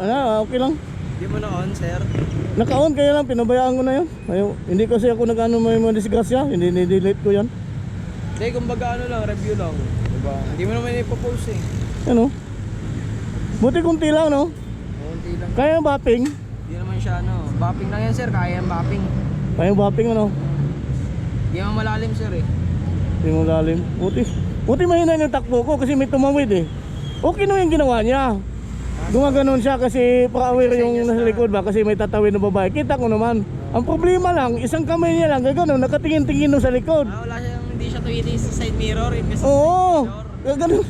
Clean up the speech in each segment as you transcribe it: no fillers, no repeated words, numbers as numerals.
Ano, okay lang. Hindi mo na-on, sir? Naka-on kaya lang, pinabayaan ko na yun. Hindi kasi ako nag-ano may mga disgrasya, hindi ni-delete ko yan. Hindi, kumbaga ano lang, review lang. Diba? Hindi mo naman ipopost eh. Ano? Buti kunti lang, no? Kunti lang. Kaya yung bapping. Hindi naman siya ano. Bapping lang yan, sir. Kaya yung bapping. Kaya yung bapping, ano? Hindi naman malalim, sir eh. Hindi mo lalim. Buti mahina yung takbo ko kasi may tumawid eh. Okay na yung ginawa niya. Gumaganon siya kasi para-aware yung nasa likod ba kasi may tatawid na babae. Kita ko naman. Ang problema lang, isang kamay niya lang gano'n, nakatingin-tingin nun sa likod. Wala siyang, hindi siya tuwiti sa side mirror. Oo, gano'n.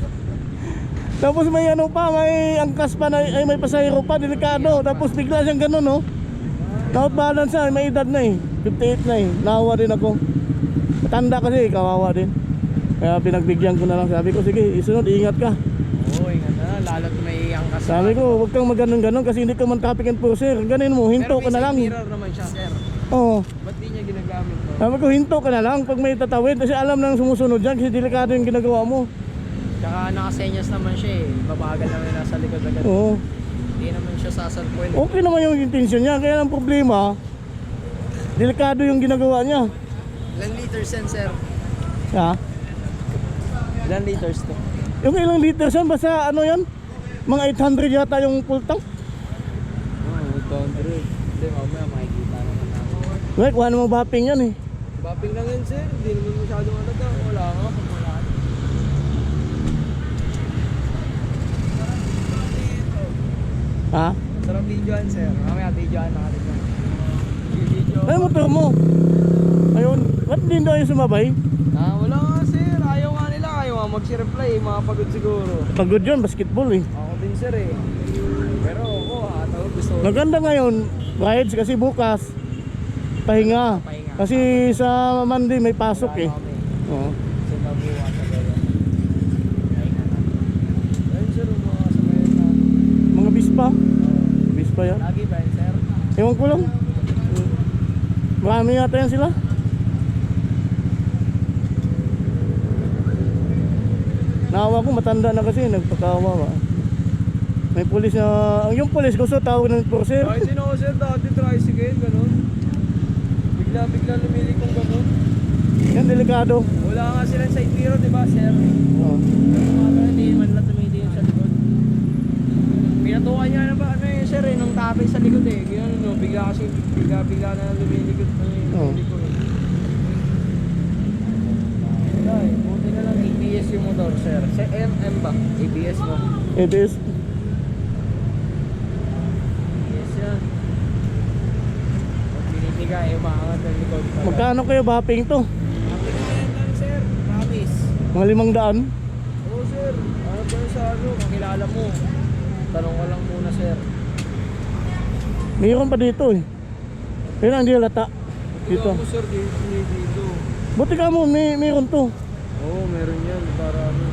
Tapos may ano pa, may angkas pa na, ay may pasahero pa, delikado. Tapos bigla siyang gano'n, no. Dapat balance siya, may edad na eh. 58 na eh. Nahawa din ako. Matanda kasi, kawawa din. Kaya pinagbigyan ko na lang. Sabi ko, sige, isunod, ingat ka. Oo, ingat na. Lalo't may angkas. Sabi ko, huwag kang maganon-ganon kasi hindi ka man traffic enforcer. Ganin mo, hinto ka na lang. Pero may side mirror naman siya, sir. Oo. Ba't di niya ginagamit to? Sabi ko, hinto ka na lang pag may tatawid. Kasi alam nang sumusunod dyan kasi delikado yung ginagawa mo. Tsaka nakasenyas naman siya eh. Babagal naman yung nasa likod agad. Oo. Hindi naman siya sasalpuin. Okay naman yung intention niya. Kaya ang problema, delikado yung ginagawa niya. Ilan liters yan, sir? Ha? Ilan liters to? Yung ilang liters yan, basta ano yan? Mga 800 yata yung full tank. Oo, 800. Hindi, mamaya makikita naman namin. Wait, kuha namang bapping yan eh. Bapping lang yun, sir. Hindi naman masyadong alaga. Wala nga, kung wala. Ha? Sarap videoan, sir. Mamaya videoan natin. Video. Ay, motor mo. Ayun, ba't hindi na yung sumabay? Wala nga, sir. Ayaw nga nila. Ayaw nga mag-reply. Mga pagod siguro. Pagod yun, basketball eh. Ako din, sir eh. Pero ako, gusto ko. Maganda ngayon, rides kasi bukas pahinga. Pahinga. Kasi sa Monday may pasok eh. Oo. So, mabuha sa gano'n. Pahinga na. Ayun, sir, mga samayan na. Mga bispa. Bispa yan. Lagi ba yun, sir? Ewan ko lang. Marami yata yan sila. Naawa ko, matanda na kasi, nagpakawa ba. May pulis na, yung pulis gusto tawag ng enforcer. Kahit din ako, sir, dati tricycle, gano'n. Bigla lumilikong gano'n. Yan, delikado. Wala nga silang side mirror, di ba, sir? Oo. Hindi man lang tumitingin sa likod. Pinatukan niya na ba, ano yun, sir, eh, nung tatay sa likod eh. Gano'n, no, bigla na lumilikod. Oo. Ay, buti na lang ABS yung motor, sir. Sa MM ba? ABS mo? ABS. ABS yan. Pag binibigay, umaangat ang likod. Magkano kayo bapping to? Ang pinakalantan, sir. Promise. Mga 500? Oo, sir. Ano ba sa ano? Kakilala mo. Tanong ko lang muna, sir. Mayroon pa dito eh. Pero hindi halata. Dito. Ikaw mo, sir, dito. Buti ka mo, mayroon to. Oo, meron yan. Para ano.